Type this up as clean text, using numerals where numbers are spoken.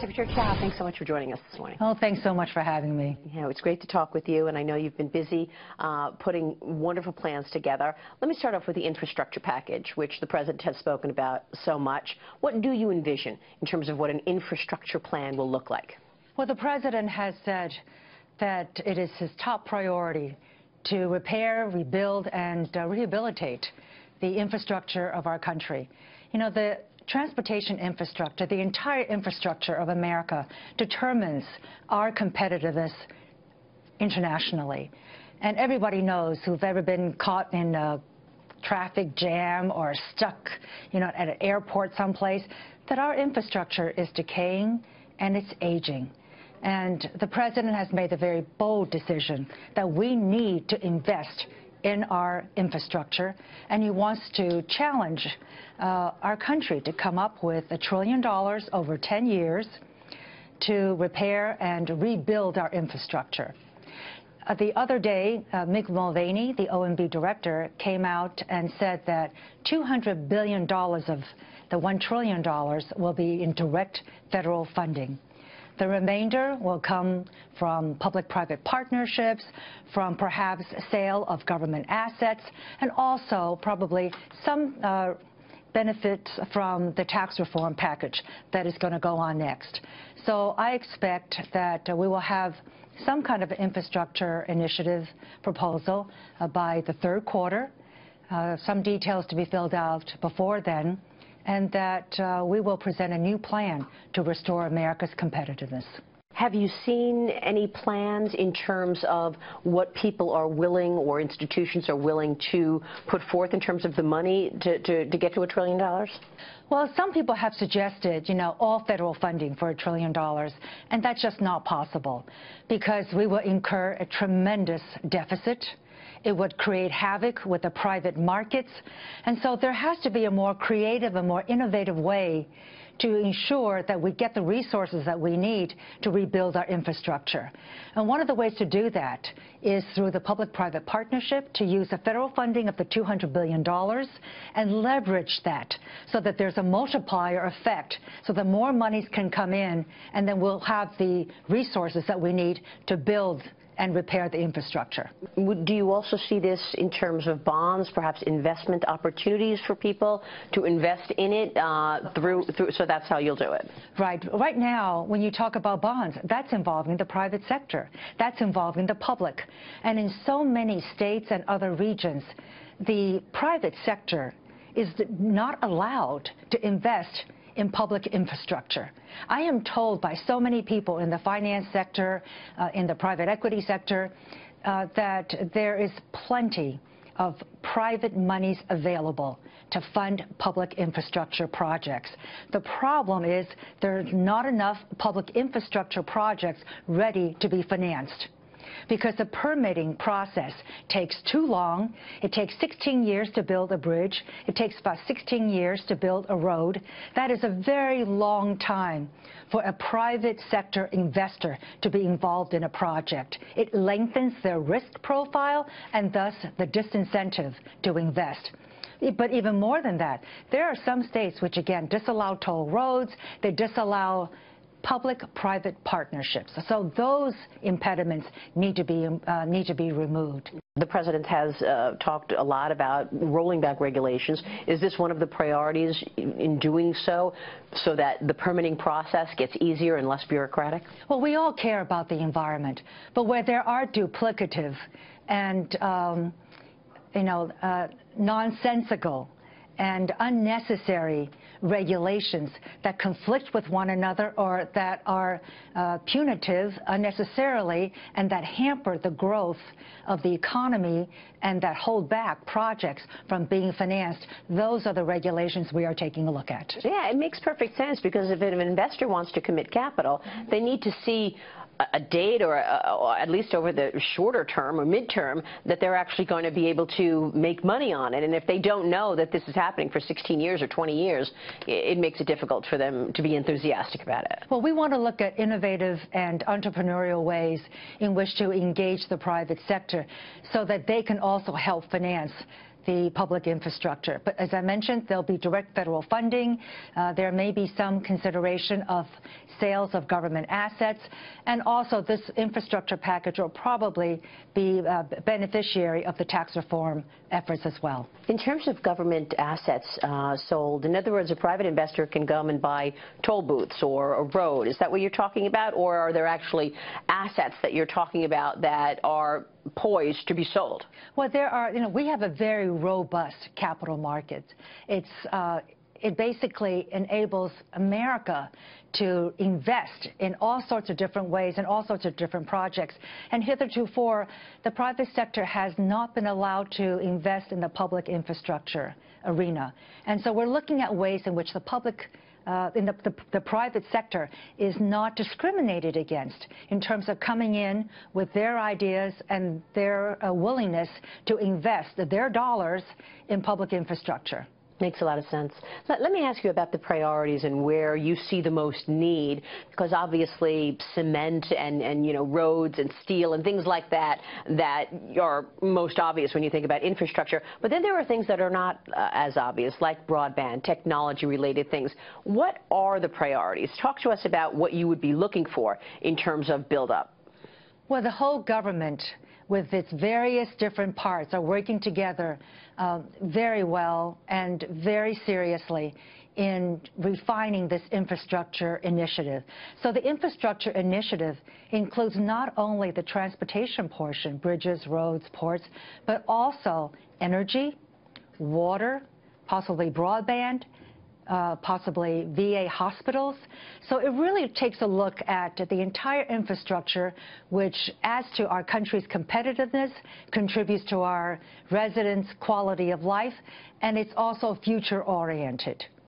Secretary Chao, thanks so much for joining us this morning. Oh, thanks so much for having me. It's great to talk with you, and I know you've been busy putting wonderful plans together. Let me start off with the infrastructure package, which the President has spoken about so much. What do you envision in terms of what an infrastructure plan will look like? Well, the President has said that it is his top priority to repair, rebuild, and rehabilitate the infrastructure of our country. You know, the transportation infrastructure, the entire infrastructure of America determines our competitiveness internationally. And everybody knows who've ever been caught in a traffic jam or stuck, at an airport someplace, that our infrastructure is decaying and it's aging. And the President has made a very bold decision that we need to invest in our infrastructure, and he wants to challenge our country to come up with $1 trillion over 10 years to repair and rebuild our infrastructure. The other day, Mick Mulvaney, the OMB director, came out and said that $200 billion of the $1 trillion will be in direct federal funding. The remainder will come from public-private partnerships, from perhaps sale of government assets, and also probably some benefits from the tax reform package that is going to go on next. So I expect that we will have some kind of infrastructure initiative proposal by the third quarter, some details to be filled out before then, and that we will present a new plan to restore America's competitiveness. Have you seen any plans in terms of what people are willing or institutions are willing to put forth in terms of the money to get to $1 trillion? Well, some people have suggested, all federal funding for $1 trillion, and that's just not possible because we will incur a tremendous deficit. It would create havoc with the private markets. And so there has to be a more creative and more innovative way to ensure that we get the resources that we need to rebuild our infrastructure. And one of the ways to do that is through the public-private partnership, to use the federal funding of the $200 billion and leverage that so that there's a multiplier effect, so that more monies can come in, and then we'll have the resources that we need to build and repair the infrastructure. Do you also see this in terms of bonds, perhaps investment opportunities for people to invest in it so that's how you'll do it? Right. Right now, when you talk about bonds, that's involving the private sector. That's involving the public. And in so many states and other regions, the private sector is not allowed to invest in public infrastructure. I am told by so many people in the finance sector, in the private equity sector, that there is plenty of private monies available to fund public infrastructure projects. The problem is there's not enough public infrastructure projects ready to be financed, because the permitting process takes too long. It takes 16 years to build a bridge. It takes about 16 years to build a road. That is a very long time for a private sector investor to be involved in a project. It lengthens their risk profile and thus the disincentive to invest. But even more than that, there are some states which, again, disallow toll roads. They disallow public-private partnerships. So those impediments need to be removed. The President has talked a lot about rolling back regulations. Is this one of the priorities in doing so that the permitting process gets easier and less bureaucratic? Well, we all care about the environment, but where there are duplicative and nonsensical and unnecessary regulations that conflict with one another or that are punitive unnecessarily and that hamper the growth of the economy and that hold back projects from being financed, those are the regulations we are taking a look at. Yeah, it makes perfect sense, because if an investor wants to commit capital, they need to see a date or at least over the shorter term or midterm that they're actually going to be able to make money on it. And if they don't know that this is happening for 16 years or 20 years, it makes it difficult for them to be enthusiastic about it. Well, we want to look at innovative and entrepreneurial ways in which to engage the private sector so that they can also help finance the public infrastructure. But as I mentioned, there'll be direct federal funding. There may be some consideration of sales of government assets. And also, this infrastructure package will probably be a beneficiary of the tax reform efforts as well. In terms of government assets sold, in other words, a private investor can come and buy toll booths or a road. Is that what you're talking about? Or are there actually assets that you're talking about that are poised to be sold? Well, there are, we have a very robust capital market. It basically enables America to invest in all sorts of different ways and all sorts of different projects. And hitherto, the private sector has not been allowed to invest in the public infrastructure arena. And so we're looking at ways in which the private sector is not discriminated against in terms of coming in with their ideas and their willingness to invest their dollars in public infrastructure. Makes a lot of sense. Let me ask you about the priorities and where you see the most need, because obviously cement and roads and steel and things like that are most obvious when you think about infrastructure. But then there are things that are not as obvious, like broadband, technology-related things. What are the priorities? Talk to us about what you would be looking for in terms of build-up. Well, the whole government, with its various different parts, are working together very well and very seriously in refining this infrastructure initiative. So the infrastructure initiative includes not only the transportation portion, bridges, roads, ports, but also energy, water, possibly broadband, possibly VA hospitals. So it really takes a look at the entire infrastructure, which adds to our country's competitiveness, contributes to our residents' quality of life, and it's also future-oriented.